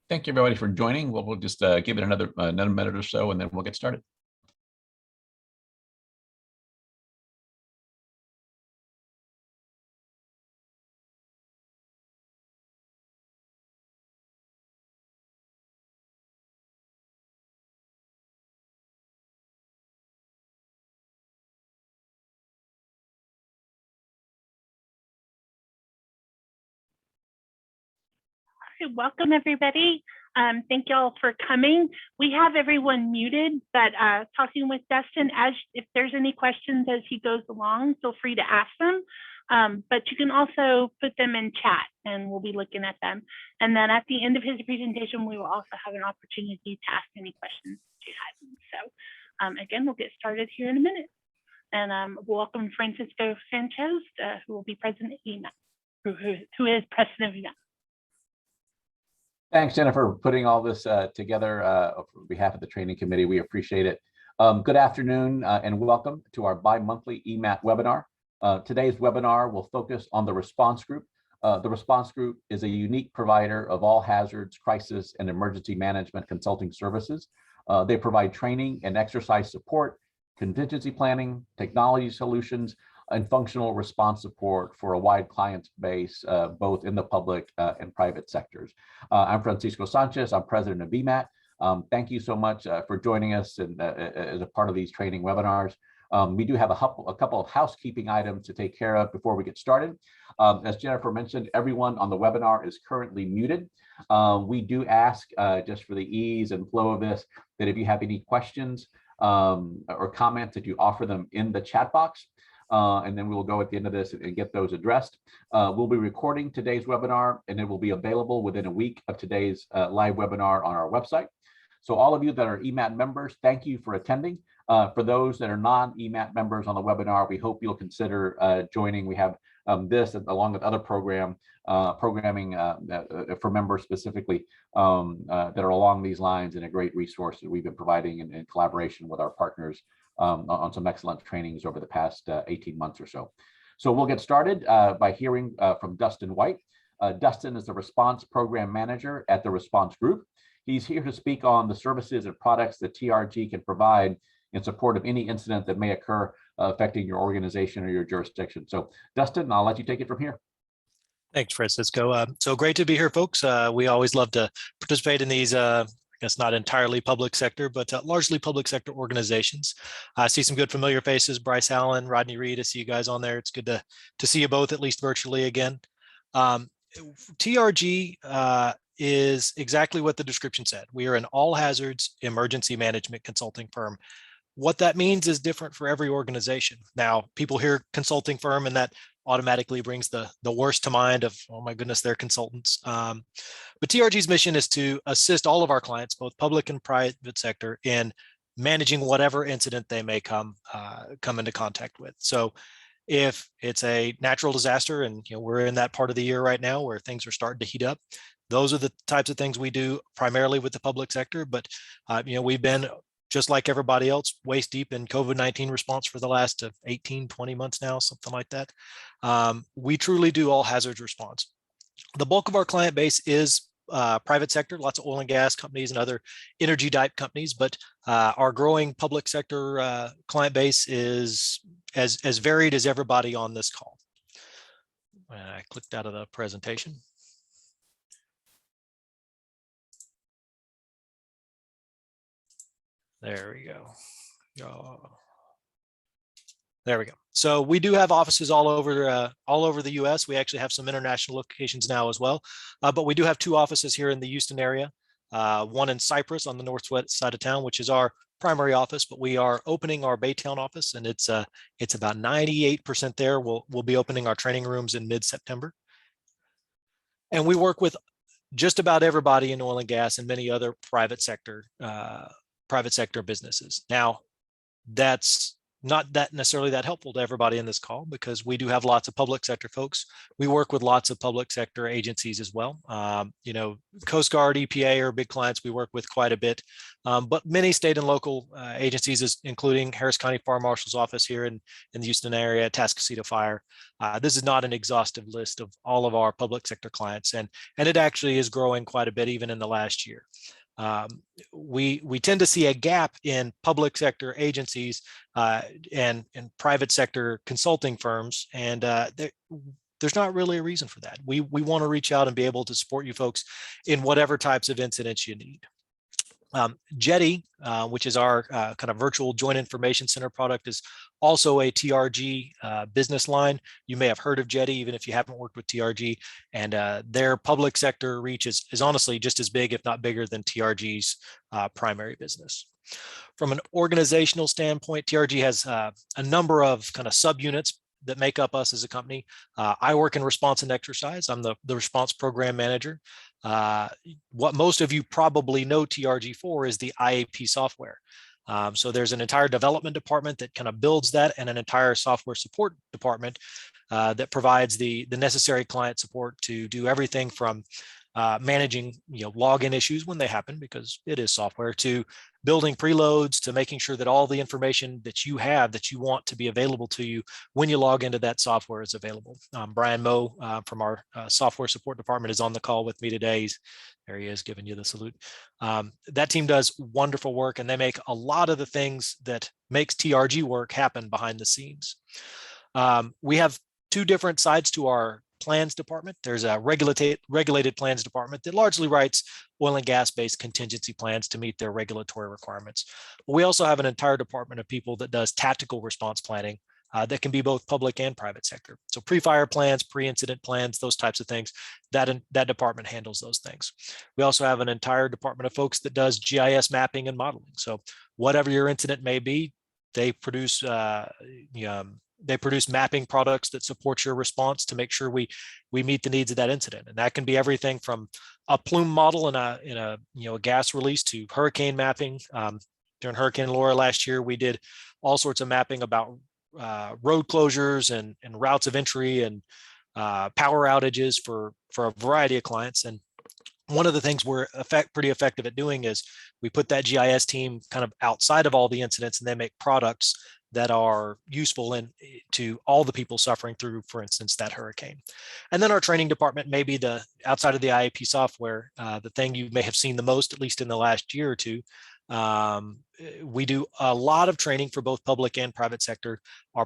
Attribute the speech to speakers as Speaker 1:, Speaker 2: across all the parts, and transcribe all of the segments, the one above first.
Speaker 1: Thank you, everybody, for joining. We'll just give it another minute or so, and then we'll get started.
Speaker 2: Welcome, everybody. Thank you all for coming. We have everyone muted, but talking with Dustin, if there's any questions as he goes along, feel free to ask them. But you can also put them in chat and we'll be looking at them. And then at the end of his presentation, we will also have an opportunity to ask any questions that you have. So again, we'll get started here in a minute. And we'll welcome Francisco Sanchez, who will be president of EMAT, who is president of EMAT.
Speaker 1: Thanks, Jennifer, for putting all this together on behalf of the training committee. We appreciate it. Good afternoon and welcome to our bi-monthly EMAT webinar. Today's webinar will focus on the response group. The response group is a unique provider of all hazards, crisis, and emergency management consulting services. They provide training and exercise support, contingency planning, technology solutions, and functional response support for a wide client base, both in the public and private sectors. I'm Francisco Sanchez. I'm president of EMAT. Thank you so much for joining us and as a part of these training webinars. We do have a couple of housekeeping items to take care of before we get started. As Jennifer mentioned, everyone on the webinar is currently muted. We do ask, just for the ease and flow of this, that if you have any questions or comments, that you offer them in the chat box. And then we will go at the end of this and get those addressed. We'll be recording today's webinar, and it will be available within a week of today's live webinar on our website. So all of you that are EMAT members, thank you for attending. For those that are non-EMAT members on the webinar, we hope you'll consider joining. We have this along with other programming for members specifically that are along these lines, and a great resource that we've been providing in collaboration with our partners on some excellent trainings over the past 18 months or so. So we'll get started by hearing from Dustin White. Dustin is the response program manager at the response group. He's here to speak on the services and products that TRG can provide in support of any incident that may occur affecting your organization or your jurisdiction. So Dustin, I'll let you take it from here.
Speaker 3: Thanks, Francisco. So great to be here, folks. We always love to participate in these I guess not entirely public sector, but largely public sector organizations. I see some good familiar faces, Bryce Allen, Rodney Reed. I see you guys on there. It's good to see you both, at least virtually again. TRG is exactly what the description said. We are an all hazards emergency management consulting firm. What that means is different for every organization. Now, people hear consulting firm and that automatically brings the worst to mind of, oh my goodness, they're consultants. But TRG's mission is to assist all of our clients, both public and private sector, in managing whatever incident they may come into contact with. So if it's a natural disaster, and we're in that part of the year right now where things are starting to heat up, those are the types of things we do primarily with the public sector. But we've been, just like everybody else, waist deep in COVID-19 response for the last 18, 20 months now, something like that. We truly do all hazards response. The bulk of our client base is private sector, lots of oil and gas companies and other energy type companies, but our growing public sector client base is as varied as everybody on this call. I clicked out of the presentation. There we go. There we go. So we do have offices all over the U.S. We actually have some international locations now as well, but we do have 2 offices here in the Houston area. One in Cypress on the northwest side of town, which is our primary office, but we are opening our Baytown office, and it's about 98% there. We'll be opening our training rooms in mid-September, and we work with just about everybody in oil and gas and many other private sector businesses. Now, that's not that necessarily that helpful to everybody in this call, because we do have lots of public sector folks. We work with lots of public sector agencies as well. Coast Guard, EPA are big clients we work with quite a bit, but many state and local agencies, including Harris County Fire Marshal's office here in the Houston area, Atascocita Fire. This is not an exhaustive list of all of our public sector clients, and it actually is growing quite a bit even in the last year. We tend to see a gap in public sector agencies and private sector consulting firms, and there's not really a reason for that. We want to reach out and be able to support you folks in whatever types of incidents you need. Jetty, which is our kind of virtual joint information center product, is also a TRG business line. You may have heard of Jetty, even if you haven't worked with TRG, and their public sector reach is honestly just as big, if not bigger, than TRG's primary business. From an organizational standpoint, TRG has a number of kind of subunits that make up us as a company. I work in response and exercise. I'm the response program manager. What most of you probably know TRG for is the IAP software. So there's an entire development department that kind of builds that, and an entire software support department that provides the necessary client support to do everything from managing login issues when they happen, because it is software, to building preloads, to making sure that all the information that you have that you want to be available to you when you log into that software is available. Brian Moe from our software support department is on the call with me today. There he is, giving you the salute. That team does wonderful work, and they make a lot of the things that makes TRG work happen behind the scenes. We have two different sides to our plans department. There's a regulated plans department that largely writes oil and gas based contingency plans to meet their regulatory requirements. But we also have an entire department of people that does tactical response planning that can be both public and private sector. So pre-fire plans, pre-incident plans, those types of things, that department handles those things. We also have an entire department of folks that does GIS mapping and modeling. So whatever your incident may be, they produce mapping products that support your response to make sure we meet the needs of that incident. And that can be everything from a plume model in a gas release to hurricane mapping. During Hurricane Laura last year, we did all sorts of mapping about road closures and routes of entry and power outages for a variety of clients. And one of the things we're pretty effective at doing is we put that GIS team kind of outside of all the incidents, and they make products that are useful to all the people suffering through, for instance, that hurricane. And then our training department may be the outside of the IAP software, the thing you may have seen the most, at least in the last year or two. We do a lot of training for both public and private sector. Our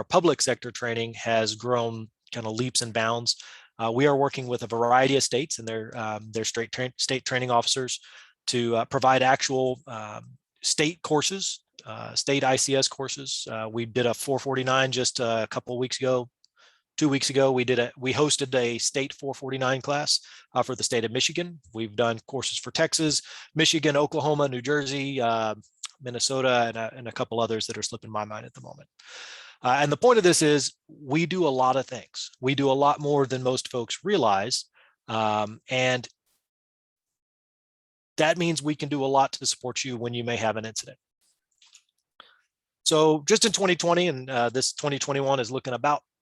Speaker 3: public sector training has grown kind of leaps and bounds. We are working with a variety of states and their state training officers to provide actual state courses, state ICS courses. We did a 449 just a couple of weeks ago. 2 weeks ago, we hosted a state 449 class for the state of Michigan. We've done courses for Texas, Michigan, Oklahoma, New Jersey, Minnesota, and a couple others that are slipping my mind at the moment. And the point of this is we do a lot of things. We do a lot more than most folks realize. And that means we can do a lot to support you when you may have an incident. So just in 2020, and this 2021 is looking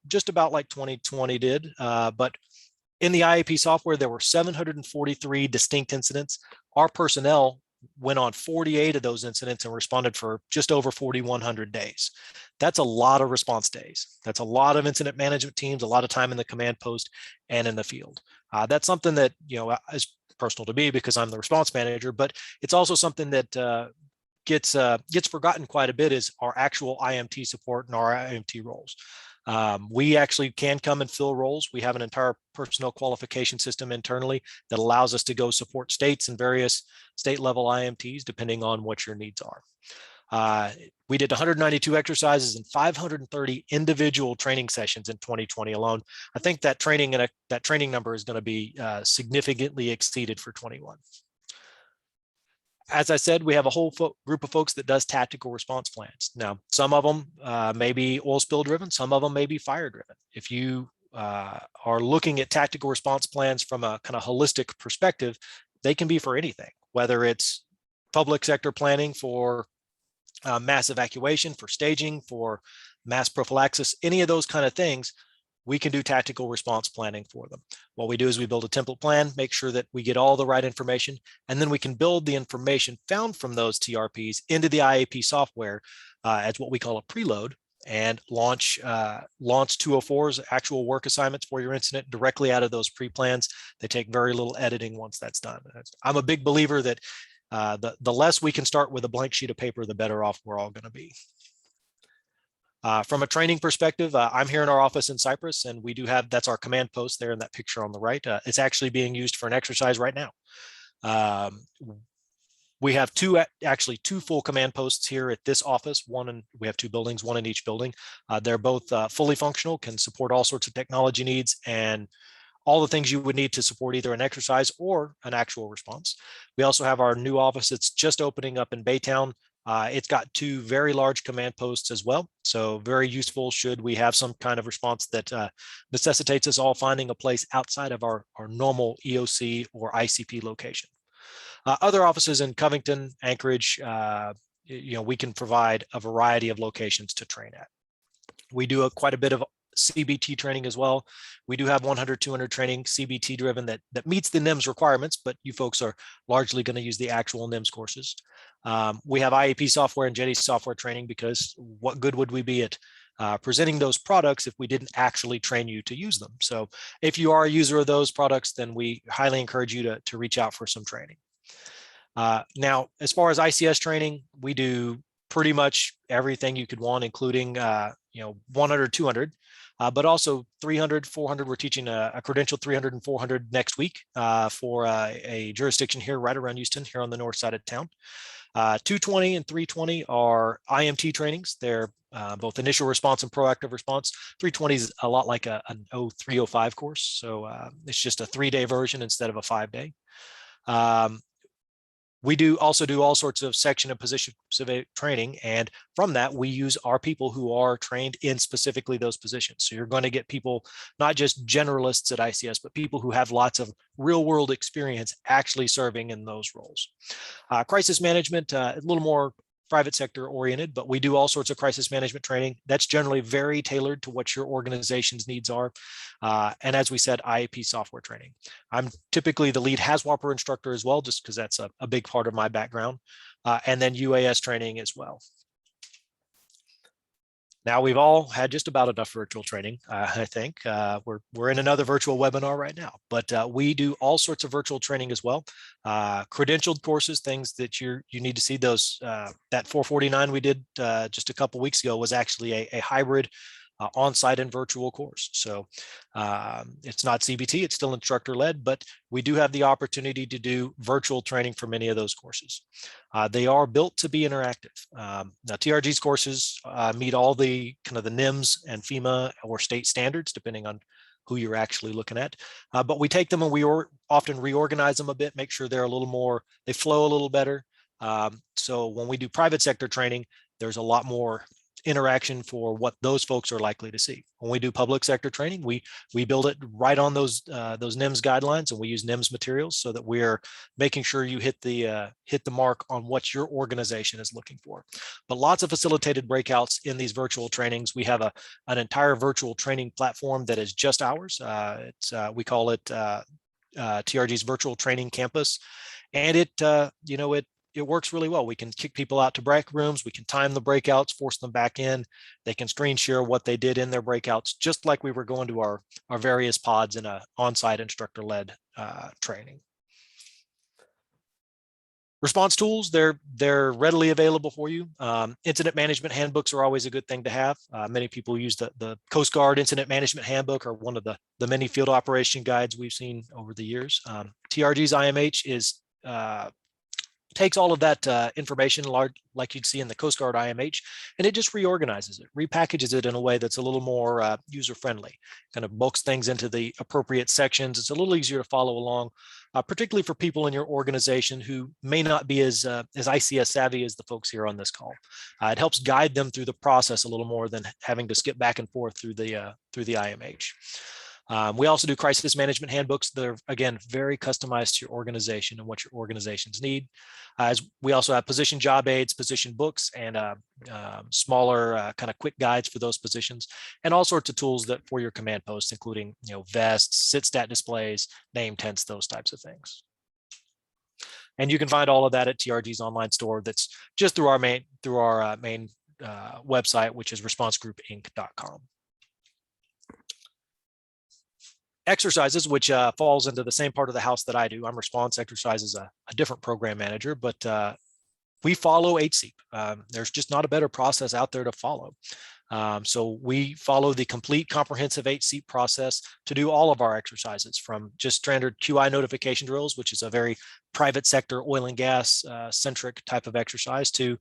Speaker 3: just about like 2020 did, but in the IAP software, there were 743 distinct incidents. Our personnel went on 48 of those incidents and responded for just over 4,100 days. That's a lot of response days. That's a lot of incident management teams, a lot of time in the command post and in the field. That's something that, is personal to me because I'm the response manager, but it's also something that gets forgotten quite a bit, is our actual IMT support and our IMT roles. We actually can come and fill roles. We have an entire personnel qualification system internally that allows us to go support states and various state level IMTs depending on what your needs are. We did 192 exercises and 530 individual training sessions in 2020 alone. I think that training number is going to be significantly exceeded for 21. As I said, we have a whole group of folks that does tactical response plans. Now, some of them may be oil spill driven, some of them may be fire driven. If you are looking at tactical response plans from a kind of holistic perspective, they can be for anything, whether it's public sector planning for mass evacuation, for staging, for mass prophylaxis, any of those kind of things, we can do tactical response planning for them. What we do is we build a template plan, make sure that we get all the right information, and then we can build the information found from those TRPs into the IAP software as what we call a preload, and launch 204's actual work assignments for your incident directly out of those pre-plans. They take very little editing once that's done. I'm a big believer that the less we can start with a blank sheet of paper, the better off we're all going to be. From a training perspective, I'm here in our office in Cyprus, and we do have, that's our command post there in that picture on the right. It's actually being used for an exercise right now. We have actually two full command posts here at this office. We have two buildings, one in each building. They're both fully functional, can support all sorts of technology needs and all the things you would need to support either an exercise or an actual response. We also have our new office that's just opening up in Baytown. It's got two very large command posts as well. So very useful should we have some kind of response that necessitates us all finding a place outside of our normal EOC or ICP location. Other offices in Covington, Anchorage, we can provide a variety of locations to train at. We do quite a bit of CBT training as well. We do have 100, 200 training CBT driven that meets the NIMS requirements, but you folks are largely going to use the actual NIMS courses. We have IAP software and Jetty software training, because what good would we be at presenting those products if we didn't actually train you to use them? So if you are a user of those products, then we highly encourage you to reach out for some training. Now, as far as ICS training, we do pretty much everything you could want, including 100, 200, but also 300, 400. We're teaching a credential 300 and 400 next week for a jurisdiction here right around Houston, here on the north side of town. 220 and 320 are IMT trainings. They're both initial response and proactive response. 320 is a lot like an 0305 course. So it's just a 3-day version instead of a 5-day. We do also do all sorts of section and position specific training. And from that, we use our people who are trained in specifically those positions. So you're going to get people, not just generalists at ICS, but people who have lots of real world experience actually serving in those roles. Crisis management, a little more private sector oriented, but we do all sorts of crisis management training. That's generally very tailored to what your organization's needs are. And as we said, IAP software training. I'm typically the lead HAZWOPER instructor as well, just because that's a big part of my background. And then UAS training as well. Now, we've all had just about enough virtual training, I think. We're in another virtual webinar right now, but we do all sorts of virtual training as well. Credentialed courses, things that you need to see. Those that 449 we did just a couple weeks ago was actually a hybrid on-site and virtual course. So it's not CBT, it's still instructor-led, but we do have the opportunity to do virtual training for many of those courses. They are built to be interactive. Now, TRG's courses meet all the kind of the NIMS and FEMA or state standards, depending on who you're actually looking at. But we take them and we often reorganize them a bit, make sure they're a little more, they flow a little better. So when we do private sector training, there's a lot more interaction for what those folks are likely to see. When we do public sector training, we build it right on those NIMS guidelines, and we use NIMS materials so that we're making sure you hit the mark on what your organization is looking for. But lots of facilitated breakouts in these virtual trainings. We have an entire virtual training platform that is just ours. We call it TRG's Virtual Training Campus, and it works really well. We can kick people out to break rooms. We can time the breakouts, force them back in. They can screen share what they did in their breakouts, just like we were going to our various pods in an on-site instructor-led training. Response tools, they're readily available for you. Incident management handbooks are always a good thing to have. Many people use the Coast Guard Incident Management Handbook, or one of the many field operation guides we've seen over the years. TRG's IMH takes all of that information, like you'd see in the Coast Guard IMH, and it just reorganizes it, repackages it in a way that's a little more user-friendly, kind of bulks things into the appropriate sections. It's a little easier to follow along, particularly for people in your organization who may not be as ICS savvy as the folks here on this call. It helps guide them through the process a little more than having to skip back and forth through the IMH. We also do crisis management handbooks that are, again, very customized to your organization and what your organizations need. As we also have position job aids, position books, and smaller kind of quick guides for those positions, and all sorts of tools that for your command posts, including vests, sit stat displays, name tents, those types of things. And you can find all of that at TRG's online store. That's just through our main website, which is responsegroupinc.com. Exercises, which falls into the same part of the house that I do. I'm response exercises, a different program manager, but we follow HSEEP. There's just not a better process out there to follow. So we follow the complete comprehensive HSEEP process to do all of our exercises, from just standard QI notification drills, which is a very private sector oil and gas centric type of exercise, to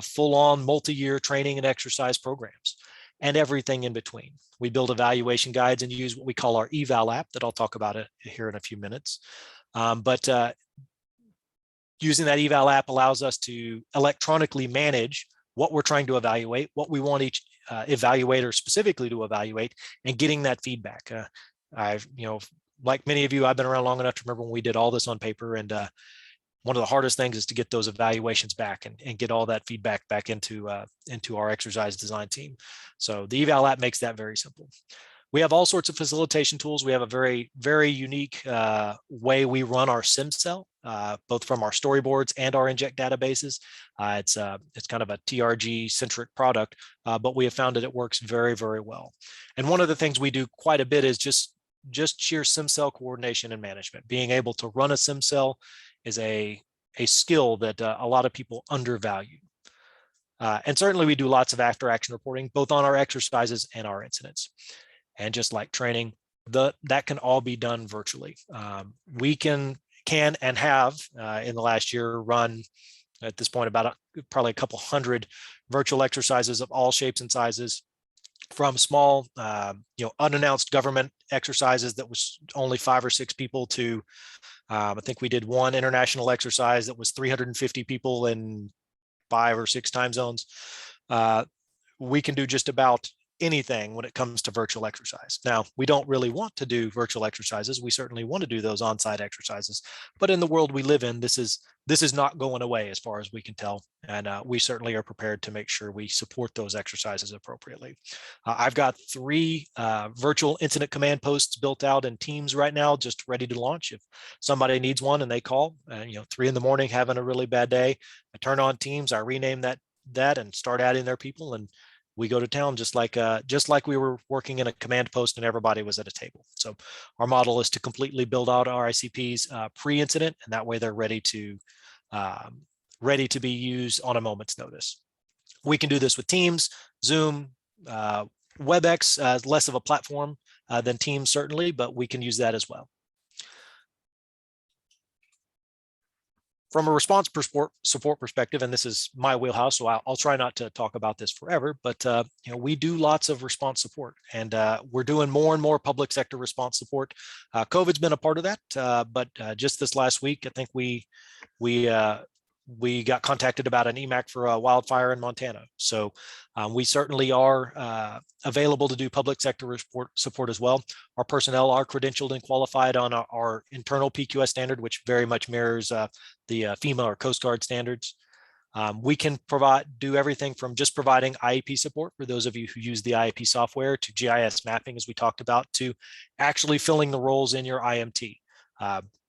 Speaker 3: full-on multi-year training and exercise programs, and everything in between. We build evaluation guides and use what we call our eval app that I'll talk about it here in a few minutes. Using that eval app allows us to electronically manage what we're trying to evaluate, what we want each evaluator specifically to evaluate, and getting that feedback. Like many of you, I've been around long enough to remember when we did all this on paper, and one of the hardest things is to get those evaluations back and get all that feedback back into our exercise design team. So the eval app makes that very simple. We have all sorts of facilitation tools. We have a very, very unique way we run our SimCell, both from our storyboards and our inject databases. It's kind of a TRG centric product, but we have found that it works very, very well. And one of the things we do quite a bit is just sheer SimCell coordination and management. Being able to run a SimCell is a skill that a lot of people undervalue. And certainly we do lots of after action reporting, both on our exercises and our incidents. And just like training, that can all be done virtually. We can and have in the last year run at this point about probably a couple hundred virtual exercises of all shapes and sizes, from small, unannounced government exercises that was only 5 or 6 people to, I think we did one international exercise that was 350 people in 5 or 6 time zones. We can do just about anything when it comes to virtual exercise. Now, we don't really want to do virtual exercises. We certainly want to do those on-site exercises, but in the world we live in, this is not going away as far as we can tell. And we certainly are prepared to make sure we support those exercises appropriately. I've got 3 virtual incident command posts built out in Teams right now, just ready to launch. If somebody needs one and they call, 3 in the morning, having a really bad day, I turn on Teams, I rename that and start adding their people, and we go to town just like we were working in a command post and everybody was at a table. So our model is to completely build out our ICPs pre-incident, and that way they're ready to be used on a moment's notice. We can do this with Teams, Zoom, WebEx, less of a platform than Teams certainly, but we can use that as well. From a response support perspective, and this is my wheelhouse, so I'll try not to talk about this forever, but we do lots of response support, and we're doing more and more public sector response support. COVID's been a part of that, but just this last week, I think we got contacted about an EMAT for a wildfire in Montana. So we certainly are available to do public sector support as well. Our personnel are credentialed and qualified on our internal PQS standard, which very much mirrors the FEMA or Coast Guard standards. We can do everything from just providing IEP support for those of you who use the IEP software, to GIS mapping, as we talked about, to actually filling the roles in your IMT.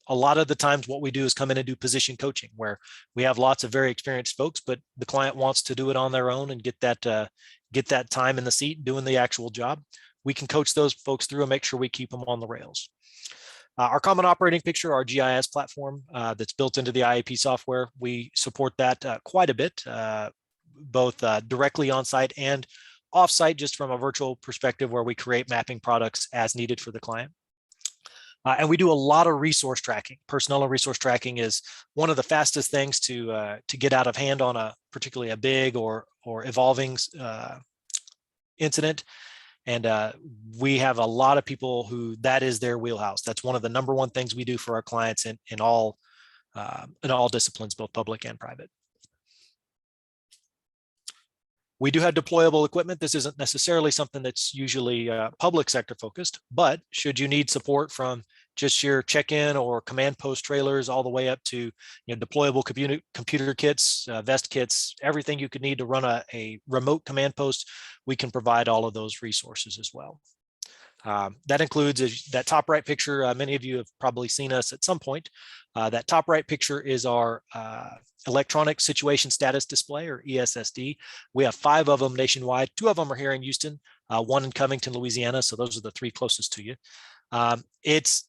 Speaker 3: A lot of the times what we do is come in and do position coaching, where we have lots of very experienced folks, but the client wants to do it on their own and get that time in the seat doing the actual job. We can coach those folks through and make sure we keep them on the rails. Our common operating picture, our GIS platform that's built into the IAP software, we support that quite a bit, both directly on site and off site, just from a virtual perspective, where we create mapping products as needed for the client. And we do a lot of resource tracking. Personnel and resource tracking is one of the fastest things to get out of hand on particularly a big or evolving incident. And we have a lot of people who that is their wheelhouse. That's one of the #1 things we do for our clients in all disciplines, both public and private. We do have deployable equipment. This isn't necessarily something that's usually public sector focused, but should you need support from just your check-in or command post trailers all the way up to deployable computer kits, vest kits, everything you could need to run a remote command post, we can provide all of those resources as well. That includes that top right picture. Many of you have probably seen us at some point. That top right picture is our electronic situation status display, or ESSD. We have 5 of them nationwide. 2 of them are here in Houston, 1 in Covington, Louisiana. So those are the 3 closest to you. It's,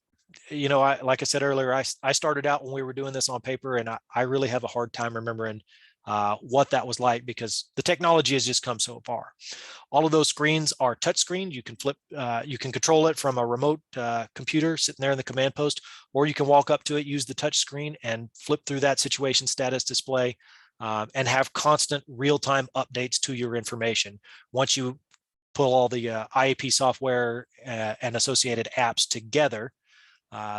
Speaker 3: like I said earlier, I started out when we were doing this on paper, and I really have a hard time remembering what that was like, because the technology has just come so far. All of those screens are touchscreen. You can flip, you can control it from a remote computer sitting there in the command post, or you can walk up to it, use the touch screen and flip through that situation status display and have constant real-time updates to your information. Once you pull all the IAP software and associated apps together,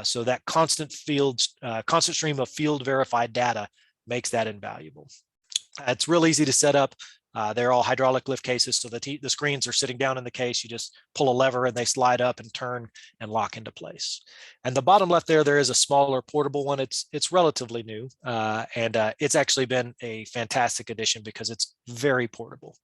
Speaker 3: so that constant stream of field verified data makes that invaluable. It's real easy to set up. They're all hydraulic lift cases, so the screens are sitting down in the case. You just pull a lever and they slide up and turn and lock into place. And the bottom left there is a smaller portable one. It's relatively new, and it's actually been a fantastic addition because it's very portable.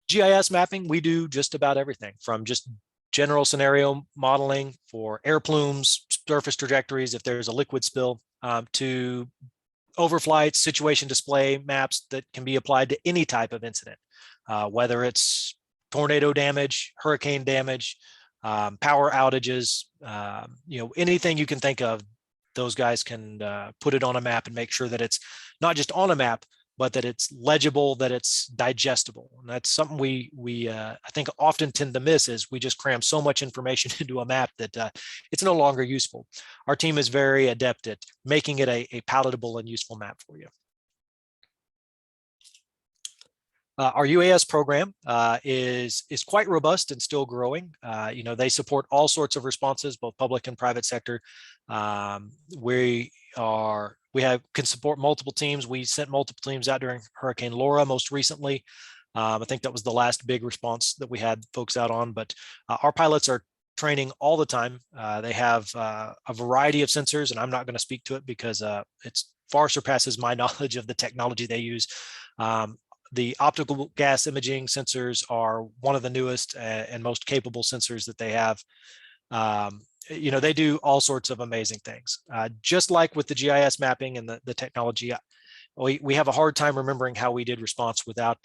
Speaker 3: GIS mapping, we do just about everything from just general scenario modeling for air plumes, surface trajectories, if there's a liquid spill, to overflights, situation display maps that can be applied to any type of incident, whether it's tornado damage, hurricane damage, power outages, anything you can think of. Those guys can put it on a map and make sure that it's not just on a map, but that it's legible, that it's digestible. And that's something we I think often tend to miss, is we just cram so much information into a map that it's no longer useful. Our team is very adept at making it a palatable and useful map for you. Our UAS program is quite robust and still growing. They support all sorts of responses, both public and private sector. Can support multiple teams. We sent multiple teams out during Hurricane Laura most recently. I think that was the last big response that we had folks out on, but our pilots are training all the time. They have a variety of sensors, and I'm not going to speak to it because it's far surpasses my knowledge of the technology they use. The optical gas imaging sensors are one of the newest and most capable sensors that they have. They do all sorts of amazing things. Just like with the GIS mapping and the technology, we have a hard time remembering how we did response without,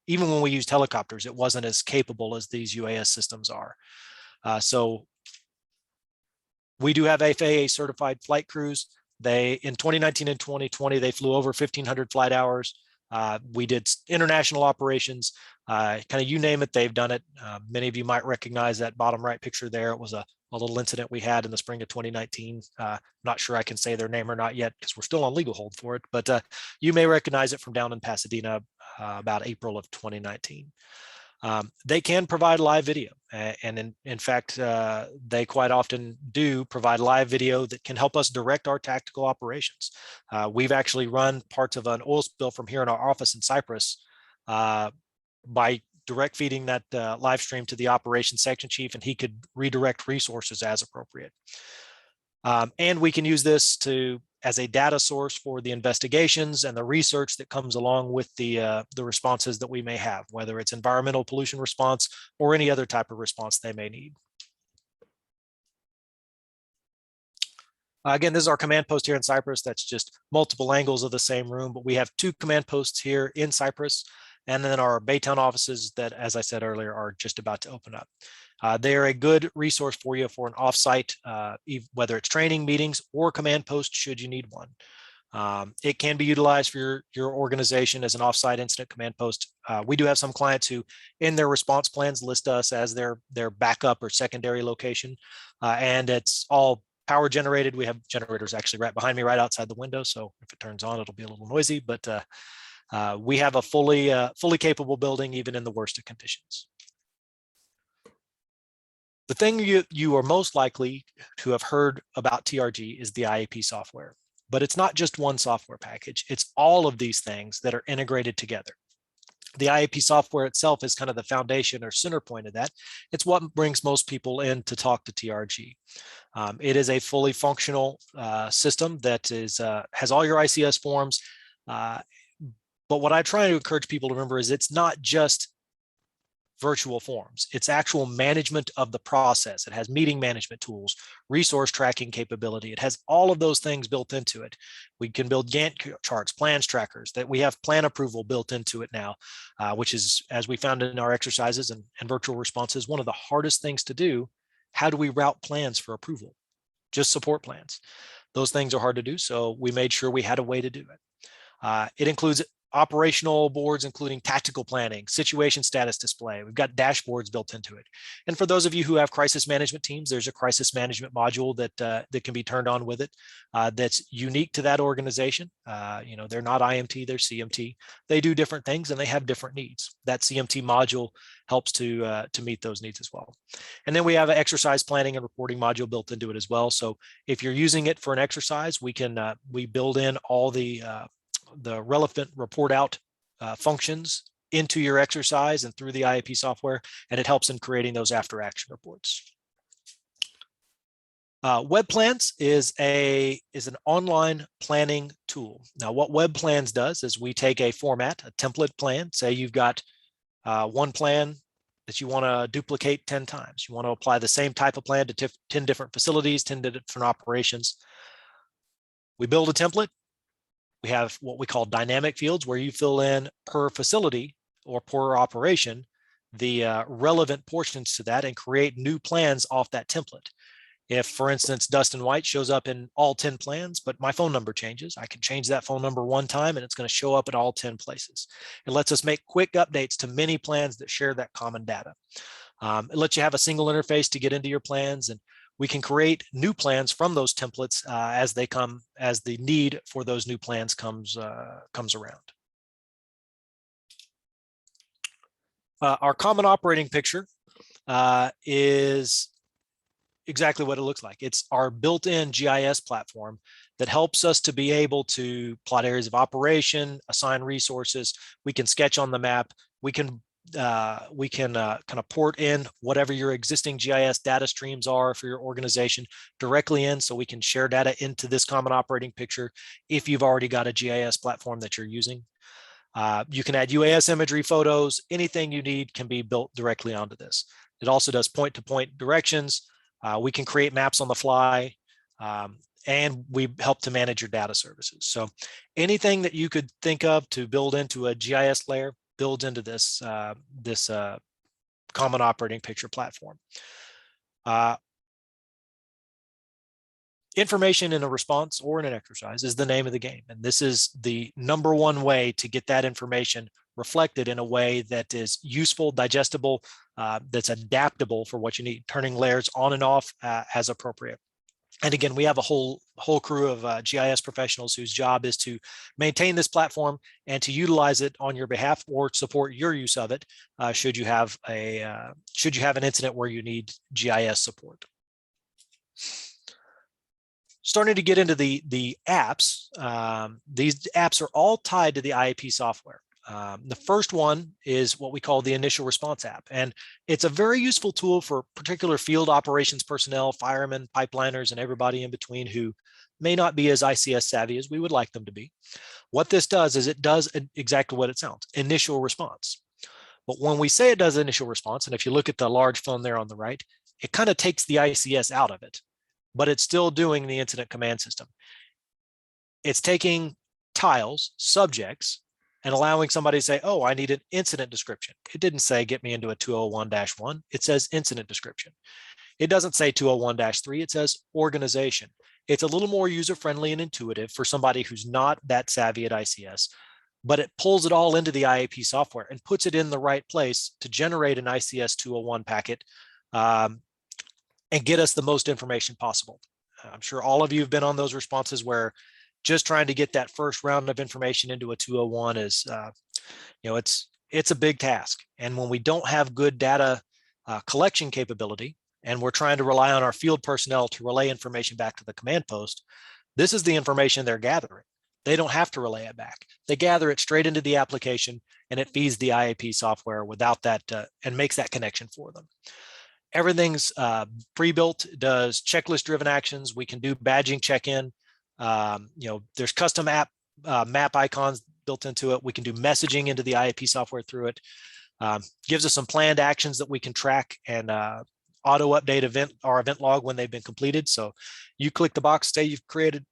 Speaker 3: even when we used helicopters, it wasn't as capable as these UAS systems are. So we do have FAA certified flight crews. In 2019 and 2020, they flew over 1,500 flight hours. We did international operations, kind of you name it, they've done it. Many of you might recognize that bottom right picture there. It was a little incident we had in the spring of 2019. Not sure I can say their name or not yet because we're still on legal hold for it, but you may recognize it from down in Pasadena about April of 2019. They can provide live video, and in fact, they quite often do provide live video that can help us direct our tactical operations. We've actually run parts of an oil spill from here in our office in Cyprus by direct feeding that live stream to the operations section chief, and he could redirect resources as appropriate. And we can use this as a data source for the investigations and the research that comes along with the responses that we may have, whether it's environmental pollution response or any other type of response they may need. Again, this is our command post here in Cyprus. That's just multiple angles of the same room, but we have 2 command posts here in Cyprus, and then our Baytown offices that, as I said earlier, are just about to open up. They are a good resource for you for an offsite, whether it's training, meetings, or command post should you need one. It can be utilized for your organization as an offsite incident command post. We do have some clients who in their response plans list us as their backup or secondary location, and it's all power generated. We have generators actually right behind me, right outside the window. So if it turns on, it'll be a little noisy, but we have a fully capable building, even in the worst of conditions. The thing you are most likely to have heard about TRG is the IAP software. but it's not just one software package. It's all of these things that are integrated together. The IAP software itself is kind of the foundation or center point of that. It's what brings most people in to talk to TRG. It is a fully functional system that is has all your ICS forms. But what I try to encourage people to remember is it's not just virtual forms. It's actual management of the process. It has meeting management tools, resource tracking capability. It has all of those things built into it. We can build Gantt charts, plans trackers, that we have plan approval built into it now, which is, as we found in our exercises and virtual responses, one of the hardest things to do. How do we route plans for approval? Just support plans. Those things are hard to do, so we made sure we had a way to do it. It includes operational boards, including tactical planning, situation status display. We've got dashboards built into it. And for those of you who have crisis management teams, there's a crisis management module that can be turned on with it that's unique to that organization. They're not IMT, they're CMT. They do different things and they have different needs. That CMT module helps to meet those needs as well. And then we have an exercise planning and reporting module built into it as well. So if you're using it for an exercise, we build in all the relevant report out functions into your exercise and through the IAP software, and it helps in creating those after action reports. Web Plans is an online planning tool. Now, what Web Plans does is we take a format, a template plan. Say you've got one plan that you want to duplicate 10 times. You want to apply the same type of plan to 10 different facilities, 10 different operations. We build a template. We have what we call dynamic fields, where you fill in per facility or per operation the relevant portions to that and create new plans off that template. If, for instance, Dustin White shows up in all 10 plans, but my phone number changes, I can change that phone number one time and it's going to show up at all 10 places. It lets us make quick updates to many plans that share that common data. It lets you have a single interface to get into your plans, and we can create new plans from those templates as they come, as the need for those new plans comes around. Our common operating picture is exactly what it looks like. It's our built-in GIS platform that helps us to be able to plot areas of operation, assign resources. We can sketch on the map. We can kind of port in whatever your existing GIS data streams are for your organization directly in, so we can share data into this common operating picture if you've already got a GIS platform that you're using. You can add UAS imagery, photos, anything you need can be built directly onto this. It also does point-to-point directions. We can create maps on the fly, and we help to manage your data services. So anything that you could think of to build into a GIS layer builds into this common operating picture platform. Information in a response or in an exercise is the name of the game. And this is the number one way to get that information reflected in a way that is useful, digestible, that's adaptable for what you need, turning layers on and off as appropriate. And again, we have a whole crew of GIS professionals whose job is to maintain this platform and to utilize it on your behalf or support your use of it should you have an incident where you need GIS support. Starting to get into the apps, these apps are all tied to the IAP software. The first one is what we call the initial response app. And it's a very useful tool for particular field operations personnel, firemen, pipeliners, and everybody in between who may not be as ICS savvy as we would like them to be. What this does is it does exactly what it sounds, initial response. But when we say it does initial response, and if you look at the large phone there on the right, it kind of takes the ICS out of it, but it's still doing the incident command system. It's taking tiles, subjects, and allowing somebody to say, oh, I need an incident description. It didn't say, get me into a 201-1. It says incident description. It doesn't say 201-3. It says organization. It's a little more user-friendly and intuitive for somebody who's not that savvy at ICS, but it pulls it all into the IAP software and puts it in the right place to generate an ICS 201 packet and get us the most information possible. I'm sure all of you have been on those responses where just trying to get that first round of information into a 201 is, it's a big task. And when we don't have good data collection capability, and we're trying to rely on our field personnel to relay information back to the command post, This is the information they're gathering. They don't have to relay it back. They gather it straight into the application, and it feeds the IAP software without that and makes that connection for them. Everything's pre-built, does checklist-driven actions. We can do badging check-in. There's custom map icons built into it. We can do messaging into the IAP software through it. Gives us some planned actions that we can track and auto update our event log when they've been completed. So you click the box, say you've completed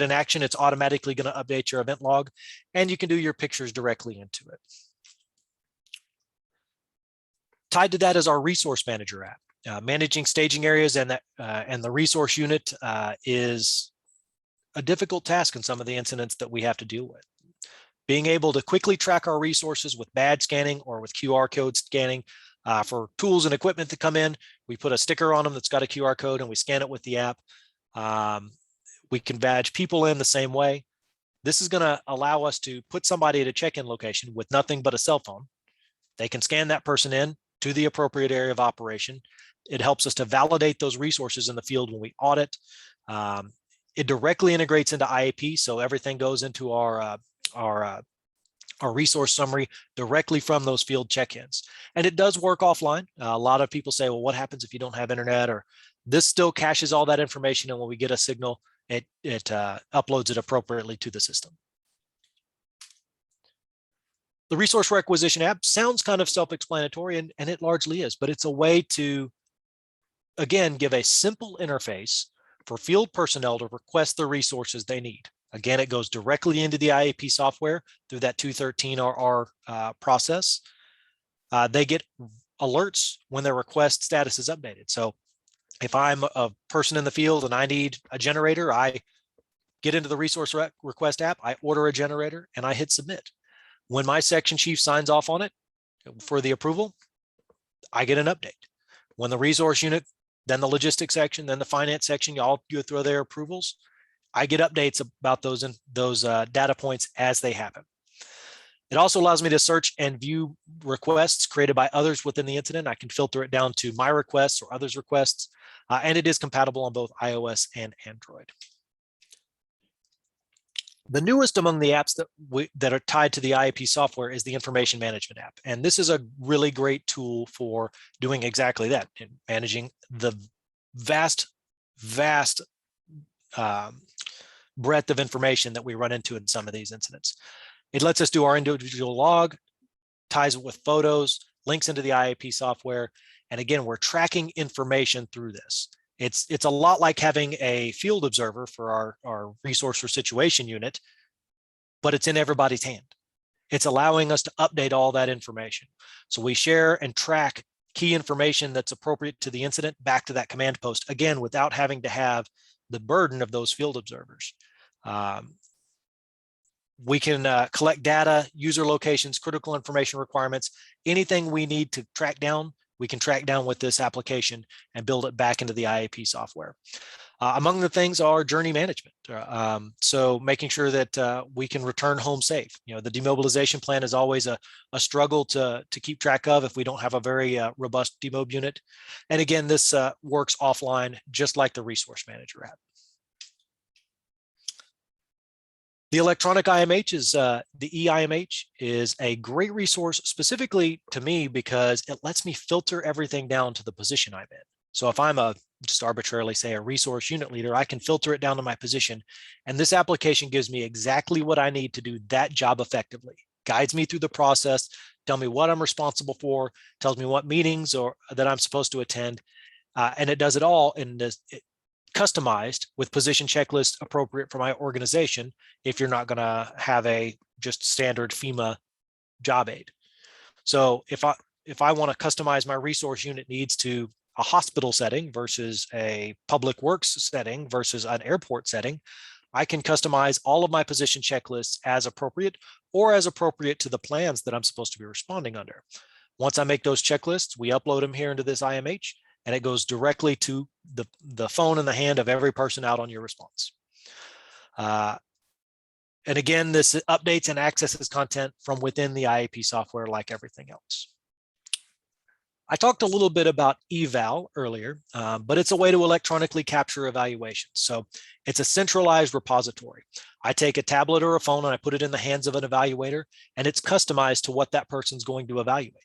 Speaker 3: an action, it's automatically going to update your event log, and you can do your pictures directly into it. Tied to that is our resource manager app. Managing staging areas and the resource unit is a difficult task in some of the incidents that we have to deal with. Being able to quickly track our resources with badge scanning or with QR code scanning for tools and equipment that come in, we put a sticker on them that's got a QR code and we scan it with the app. We can badge people in the same way. This is going to allow us to put somebody at a check-in location with nothing but a cell phone. They can scan that person in to the appropriate area of operation. It helps us to validate those resources in the field when we audit. It directly integrates into IAP, so everything goes into our resource summary directly from those field check-ins. And it does work offline. A lot of people say, well, what happens if you don't have internet? Or this still caches all that information, and when we get a signal, it uploads it appropriately to the system. The resource requisition app sounds kind of self-explanatory, and it largely is, but it's a way to, again, give a simple interface for field personnel to request the resources they need. Again, it goes directly into the IAP software through that 213RR process. They get alerts when their request status is updated. So if I'm a person in the field and I need a generator, I get into the resource request app, I order a generator, and I hit submit. When my section chief signs off on it for the approval, I get an update. When the resource unit, then the logistics section, then the finance section, y'all go through their approvals, I get updates about those data points as they happen. It also allows me to search and view requests created by others within the incident. I can filter it down to my requests or others' requests, and it is compatible on both iOS and Android. The newest among the apps that are tied to the IAP software is the information management app. And this is a really great tool for doing exactly that, managing the vast breadth of information that we run into in some of these incidents. It lets us do our individual log, ties it with photos, links into the IAP software. And again, we're tracking information through this. It's a lot like having a field observer for our resource or situation unit, but it's in everybody's hand. It's allowing us to update all that information. So we share and track key information that's appropriate to the incident back to that command post, again, without having to have the burden of those field observers. We can collect data, user locations, critical information requirements, anything we need to track down, we can track down with this application and build it back into the IAP software. Among the things are journey management. So making sure that we can return home safe. You know, the demobilization plan is always a struggle to keep track of if we don't have a very robust demob unit. And again, this works offline, just like the resource manager app. The electronic IMH is, the eIMH is a great resource specifically to me because it lets me filter everything down to the position I'm in. So if I'm just arbitrarily say a resource unit leader, I can filter it down to my position. And this application gives me exactly what I need to do that job effectively. Guides me through the process, tell me what I'm responsible for, tells me what meetings that I'm supposed to attend. And it does it all in this, customized with position checklists appropriate for my organization if you're not going to have a just standard FEMA job aid. So if I want to customize my resource unit needs to a hospital setting versus a public works setting versus an airport setting, I can customize all of my position checklists as appropriate or as appropriate to the plans that I'm supposed to be responding under. Once I make those checklists, we upload them here into this IMH, and it goes directly to the phone in the hand of every person out on your response. And again, this updates and accesses content from within the IAP software like everything else. I talked a little bit about eval earlier, but it's a way to electronically capture evaluations. So it's a centralized repository. I take a tablet or a phone and I put it in the hands of an evaluator, and it's customized to what that person's going to evaluate.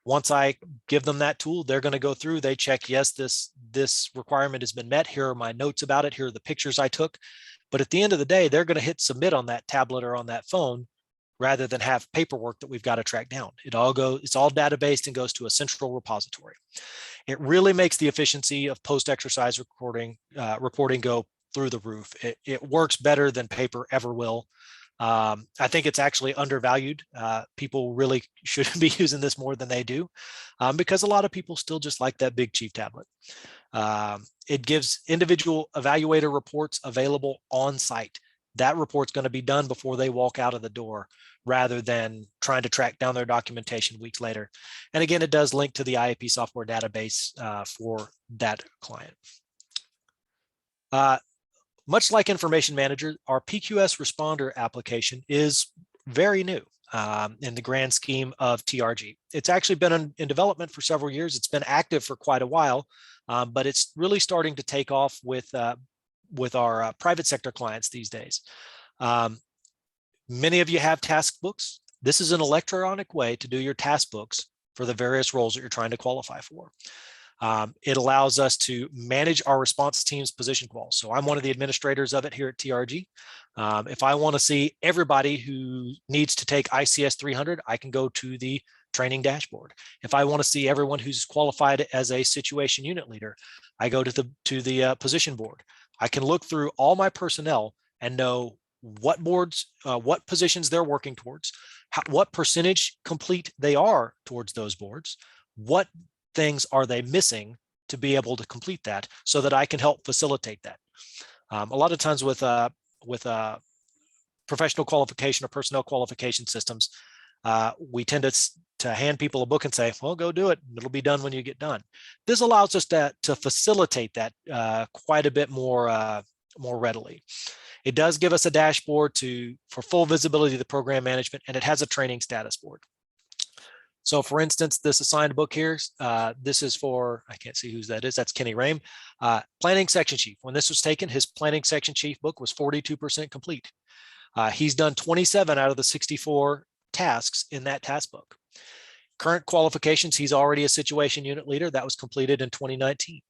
Speaker 3: Once I give them that tool, they're going to go through, they check, yes, this requirement has been met. Here are my notes about it. Here are the pictures I took. But at the end of the day, they're going to hit submit on that tablet or on that phone rather than have paperwork that we've got to track down. It's all databased and goes to a central repository. It really makes the efficiency of post-exercise reporting go through the roof. It works better than paper ever will. I think it's actually undervalued. People really should be using this more than they do, because a lot of people still just like that big chief tablet. It gives individual evaluator reports available on site. That report's going to be done before they walk out of the door, rather than trying to track down their documentation weeks later. And again, it does link to the IAP software database for that client. Much like Information Manager, our PQS Responder application is very new in the grand scheme of TRG. It's actually been in development for several years. It's been active for quite a while, but it's really starting to take off with our private sector clients these days. Many of you have task books. This is an electronic way to do your task books for the various roles that you're trying to qualify for. It allows us to manage our response team's position quals. So I'm one of the administrators of it here at TRG. If I want to see everybody who needs to take ICS 300, I can go to the training dashboard. If I want to see everyone who's qualified as a situation unit leader, I go to the position board. I can look through all my personnel and know what boards, what positions they're working towards, what percentage complete they are towards those boards, what things are they missing to be able to complete that, so that I can help facilitate that. A lot of times with professional qualification or personnel qualification systems, we tend to hand people a book and say, well, go do it. It'll be done when you get done. This allows us to facilitate that quite a bit more readily. It does give us a dashboard for full visibility of the program management, and it has a training status board. So for instance, this assigned book here, this is for, I can't see whose that is, that's Kenny Rame, planning section chief. When this was taken, his planning section chief book was 42% complete. He's done 27 out of the 64 tasks in that task book. Current qualifications, he's already a situation unit leader. That was completed in 2019.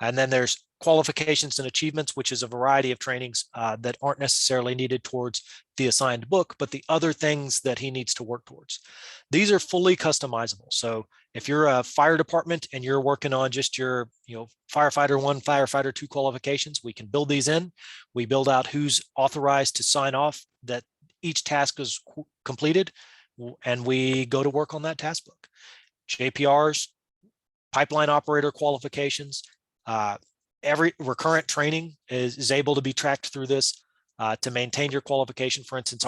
Speaker 3: And then there's qualifications and achievements, which is a variety of trainings that aren't necessarily needed towards the assigned book, but the other things that he needs to work towards. These are fully customizable. So if you're a fire department and you're working on just your, firefighter 1, firefighter 2 qualifications, we can build these in. We build out who's authorized to sign off that each task is completed, and we go to work on that task book. JPRs, pipeline operator qualifications, every recurrent training is able to be tracked through this to maintain your qualification. For instance,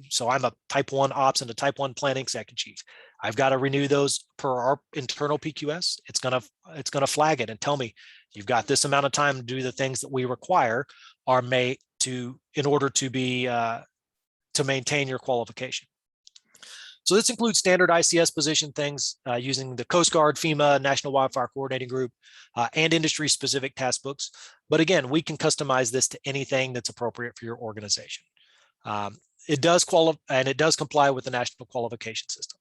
Speaker 3: so I'm a type 1 ops and a type 1 planning section chief. I've got to renew those per our internal PQS. It's gonna flag it and tell me you've got this amount of time to do the things that we require in order to maintain your qualification. So this includes standard ICS position things using the Coast Guard, FEMA, National Wildfire Coordinating Group, and industry-specific task books. But again, we can customize this to anything that's appropriate for your organization. It does comply with the National Qualification System.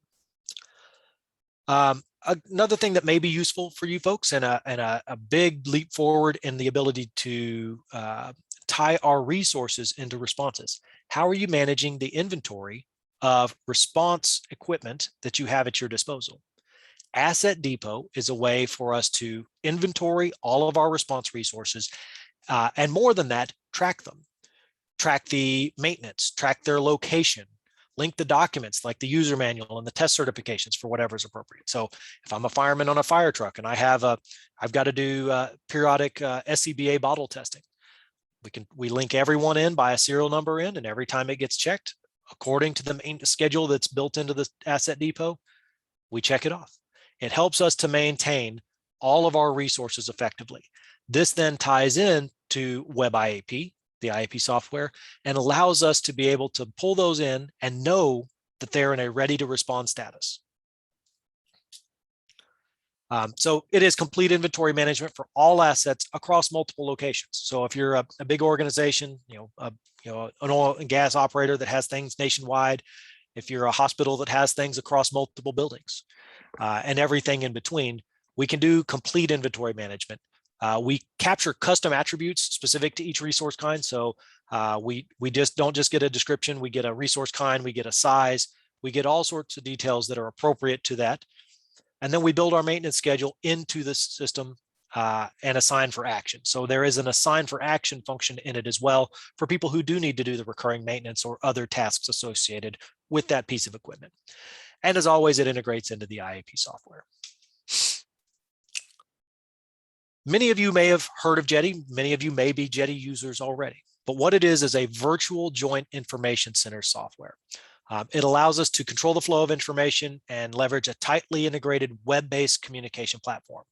Speaker 3: Another thing that may be useful for you folks, and a big leap forward in the ability to tie our resources into responses. How are you managing the inventory of response equipment that you have at your disposal? Asset Depot is a way for us to inventory all of our response resources, and more than that, track them. Track the maintenance, track their location, link the documents like the user manual and the test certifications for whatever is appropriate. So if I'm a fireman on a fire truck and I've got to do periodic SCBA bottle testing, we link everyone in by a serial number in, and every time it gets checked, according to the maintenance schedule that's built into the Asset Depot, we check it off. It helps us to maintain all of our resources effectively. This then ties in to Web IAP, the IAP software, and allows us to be able to pull those in and know that they're in a ready to respond status. So it is complete inventory management for all assets across multiple locations. So if you're a big organization, an oil and gas operator that has things nationwide, if you're a hospital that has things across multiple buildings, and everything in between, we can do complete inventory management. We capture custom attributes specific to each resource kind. So we just don't just get a description, we get a resource kind, we get a size, we get all sorts of details that are appropriate to that. And then we build our maintenance schedule into the system and assign for action. So there is an assign for action function in it as well for people who do need to do the recurring maintenance or other tasks associated with that piece of equipment. And as always, it integrates into the IAP software. Many of you may have heard of Jetty. Many of you may be Jetty users already. But what it is a virtual joint information center software. It allows us to control the flow of information and leverage a tightly integrated web-based communication platform.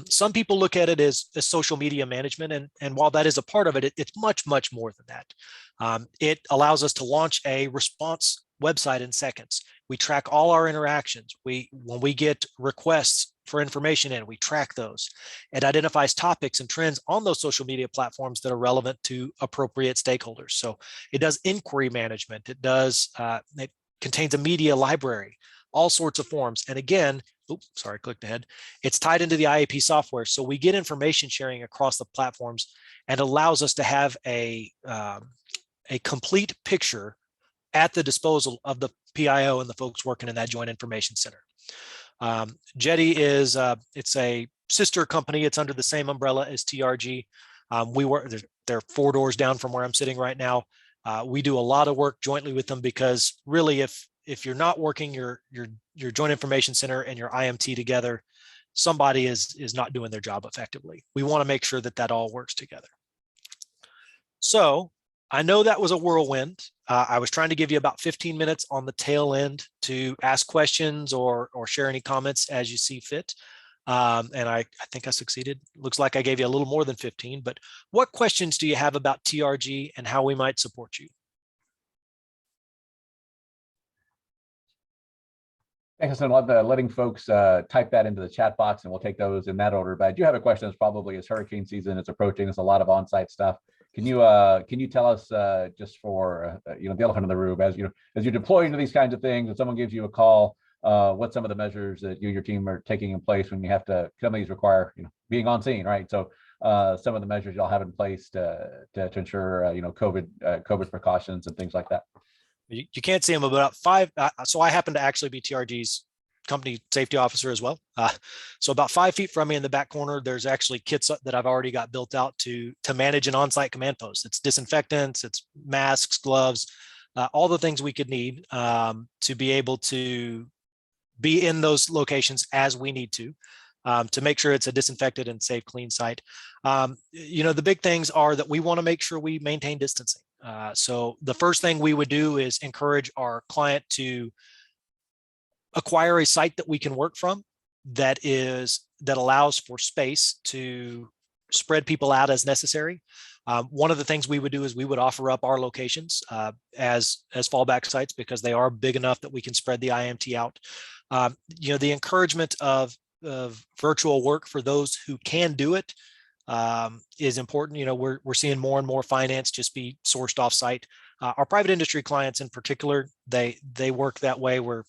Speaker 3: Some people look at it as social media management, and while that is a part of it, it's much, much more than that. It allows us to launch a response website in seconds. We track all our interactions. When we get requests for information in, we track those. It identifies topics and trends on those social media platforms that are relevant to appropriate stakeholders. So it does inquiry management. It contains a media library, all sorts of forms. And again, oops, sorry, clicked ahead. It's tied into the IAP software. So we get information sharing across the platforms and allows us to have a complete picture at the disposal of the PIO and the folks working in that joint information center. Jetty is it's a sister company. It's under the same umbrella as TRG. They're 4 doors down from where I'm sitting right now. We do a lot of work jointly with them because really, if you're not working your joint information center and your IMT together, somebody is not doing their job effectively. We want to make sure that all works together. So I know that was a whirlwind. I was trying to give you about 15 minutes on the tail end to ask questions or share any comments as you see fit. And I think I succeeded. Looks like I gave you a little more than 15, but what questions do you have about TRG and how we might support you?
Speaker 1: Excellent. Letting folks type that into the chat box, and we'll take those in that order. But I do have a question. It's probably as hurricane season is approaching. There's a lot of on-site stuff. Can you tell us just for the elephant in the room, as you're deploying to these kinds of things, if someone gives you a call, what some of the measures that you and your team are taking in place when you have to, some of these require being on scene, right? So some of the measures y'all have in place to ensure COVID precautions and things like that.
Speaker 3: You can't see them about 5. So I happen to actually be TRG's company safety officer as well. So about 5 feet from me in the back corner, there's actually kits that I've already got built out to manage an on-site command post. It's disinfectants, it's masks, gloves, all the things we could need to be able to be in those locations as we need to make sure it's a disinfected and safe, clean site. The big things are that we want to make sure we maintain distancing. So the first thing we would do is encourage our client to acquire a site that we can work from that allows for space to spread people out as necessary. One of the things we would do is we would offer up our locations as fallback sites because they are big enough that we can spread the IMT out. The encouragement of virtual work for those who can do it is important. We're seeing more and more finance just be sourced off site. Our private industry clients in particular, they work that way where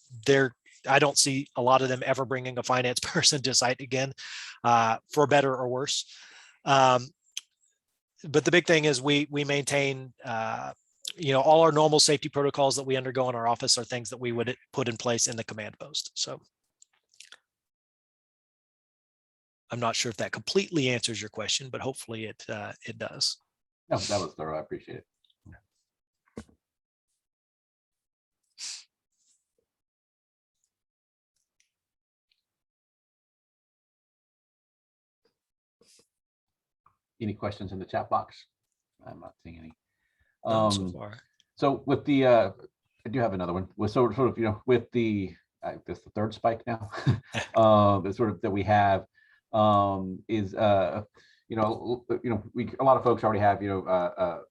Speaker 3: I don't see a lot of them ever bringing a finance person to site again, for better or worse. But the big thing is we maintain, all our normal safety protocols that we undergo in our office are things that we would put in place in the command post. So I'm not sure if that completely answers your question, but hopefully it does.
Speaker 1: No, that was thorough. I appreciate it. Any questions in the chat box? I'm not seeing any.
Speaker 3: So far.
Speaker 1: So with the, I do have another one. With sort of with the, I guess the third spike now, the sort of that we have is a lot of folks already have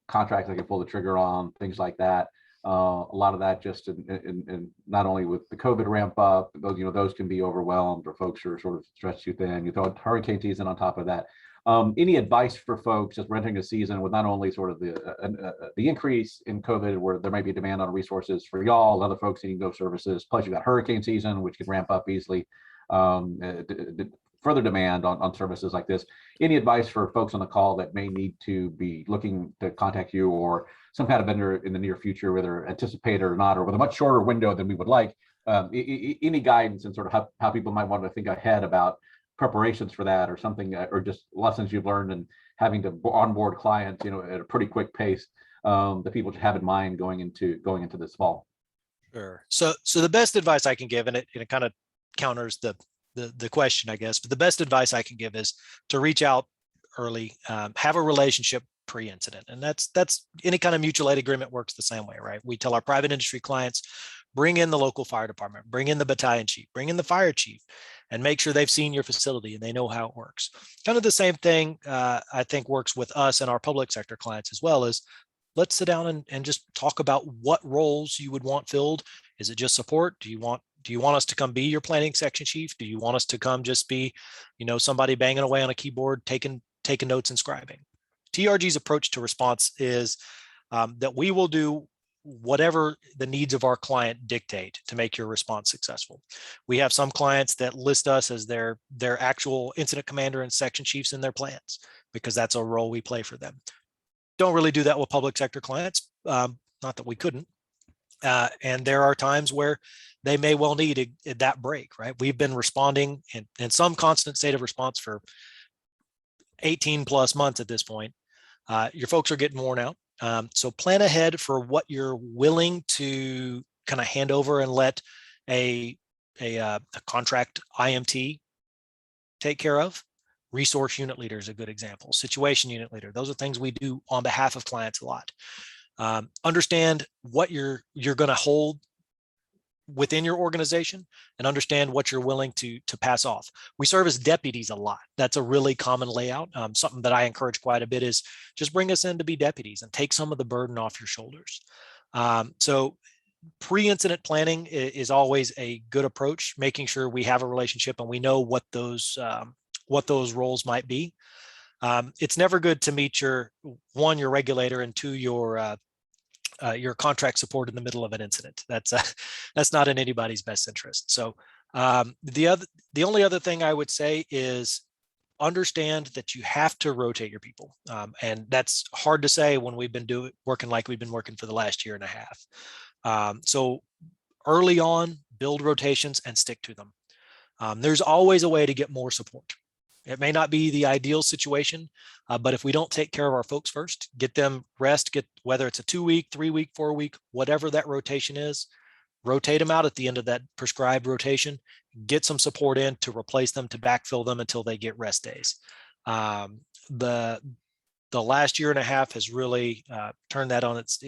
Speaker 1: contracts they can pull the trigger on, things like that. A lot of that just in not only with the COVID ramp up, those, those can be overwhelmed, or folks are sort of stretched too thin. You throw hurricane season on top of that. Any advice for folks as we're entering a season with not only sort of the increase in COVID, where there may be demand on resources for y'all, other folks needing those services, plus you got hurricane season, which can ramp up easily, further demand on services like this. Any advice for folks on the call that may need to be looking to contact you or some kind of vendor in the near future, whether anticipated or not, or with a much shorter window than we would like? Any guidance and sort of how people might want to think ahead about preparations for that, or something, or just lessons you've learned and having to onboard clients, at a pretty quick pace, that people should have in mind going into this fall?
Speaker 3: Sure. So the best advice I can give, and it kind of counters the question, I guess, but the best advice I can give is to reach out early, have a relationship pre-incident. And that's any kind of mutual aid agreement works the same way, right? We tell our private industry clients, bring in the local fire department, bring in the battalion chief, bring in the fire chief, and make sure they've seen your facility and they know how it works. Kind of the same thing, I think, works with us and our public sector clients as well. Is let's sit down and just talk about what roles you would want filled. Is it just support? Do you want us to come be your planning section chief? Do you want us to come just be, somebody banging away on a keyboard, taking notes and scribing? TRG's approach to response is that we will do whatever the needs of our client dictate to make your response successful. We have some clients that list us as their actual incident commander and section chiefs in their plans, because that's a role we play for them. Don't really do that with public sector clients, not that we couldn't. And there are times where they may well need that break, right? We've been responding in some constant state of response for 18 plus months at this point. Your folks are getting worn out. So plan ahead for what you're willing to kind of hand over and let a contract IMT take care of. Resource unit leader is a good example. Situation unit leader. Those are things we do on behalf of clients a lot. Understand what you're going to hold within your organization, and understand what you're willing to pass off. We serve as deputies a lot. That's a really common layout. Something that I encourage quite a bit is just bring us in to be deputies and take some of the burden off your shoulders. So pre-incident planning is always a good approach, making sure we have a relationship and we know what those roles might be. It's never good to meet your regulator, and two, your contract support in the middle of an incident. That's not in anybody's best interest. So the only other thing I would say is understand that you have to rotate your people, and that's hard to say when we've been working like we've been working for the last year and a half. So early on, build rotations and stick to them. There's always a way to get more support. It may not be the ideal situation, but if we don't take care of our folks first, get them rest, whether it's a 2-week, 3-week, 4-week, whatever that rotation is, rotate them out at the end of that prescribed rotation, get some support in to replace them, to backfill them until they get rest days. The last year and a half has really turned that on its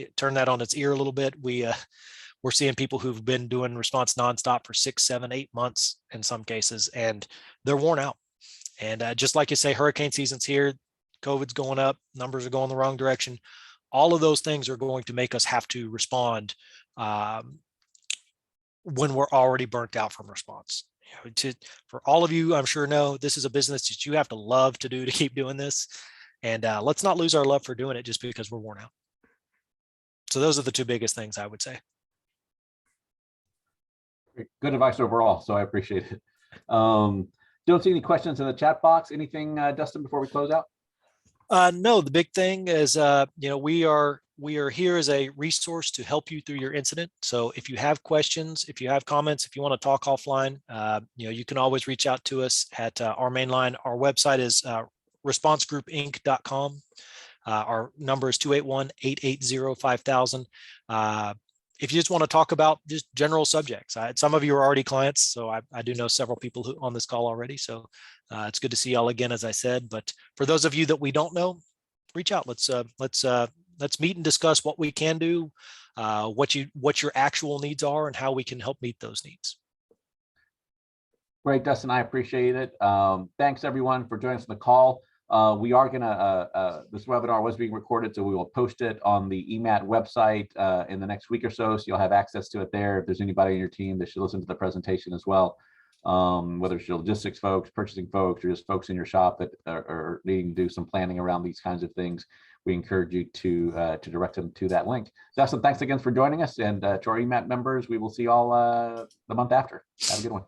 Speaker 3: ear a little bit. We're seeing people who've been doing response nonstop for 6, 7, 8 months in some cases, and they're worn out. And just like you say, hurricane season's here, COVID's going up, numbers are going the wrong direction. All of those things are going to make us have to respond when we're already burnt out from response. For all of you, I'm sure know this is a business that you have to love to do to keep doing this. And let's not lose our love for doing it just because we're worn out. So those are the two biggest things I would say.
Speaker 1: Good advice overall, so I appreciate it. Don't see any questions in the chat box. Anything, Dustin, before we close out?
Speaker 3: No, the big thing is, we are here as a resource to help you through your incident. So if you have questions, if you have comments, if you want to talk offline, you can always reach out to us at our main line. Our website is responsegroupinc.com. Our number is 281-880-5000. If you just want to talk about just general subjects, some of you are already clients, so I do know several people on this call already. So it's good to see y'all again, as I said. But for those of you that we don't know, reach out. Let's meet and discuss what we can do, what your actual needs are, and how we can help meet those needs.
Speaker 1: Great, Dustin, I appreciate it. Thanks everyone for joining us on the call. We are gonna, this webinar was being recorded, so we will post it on the EMAT website in the next week or so. So you'll have access to it there. If there's anybody on your team that should listen to the presentation as well, whether it's your logistics folks, purchasing folks, or just folks in your shop that are needing to do some planning around these kinds of things, we encourage you to direct them to that link. Dustin, thanks again for joining us, and to our EMAT members, we will see you all the month after. Have a good one.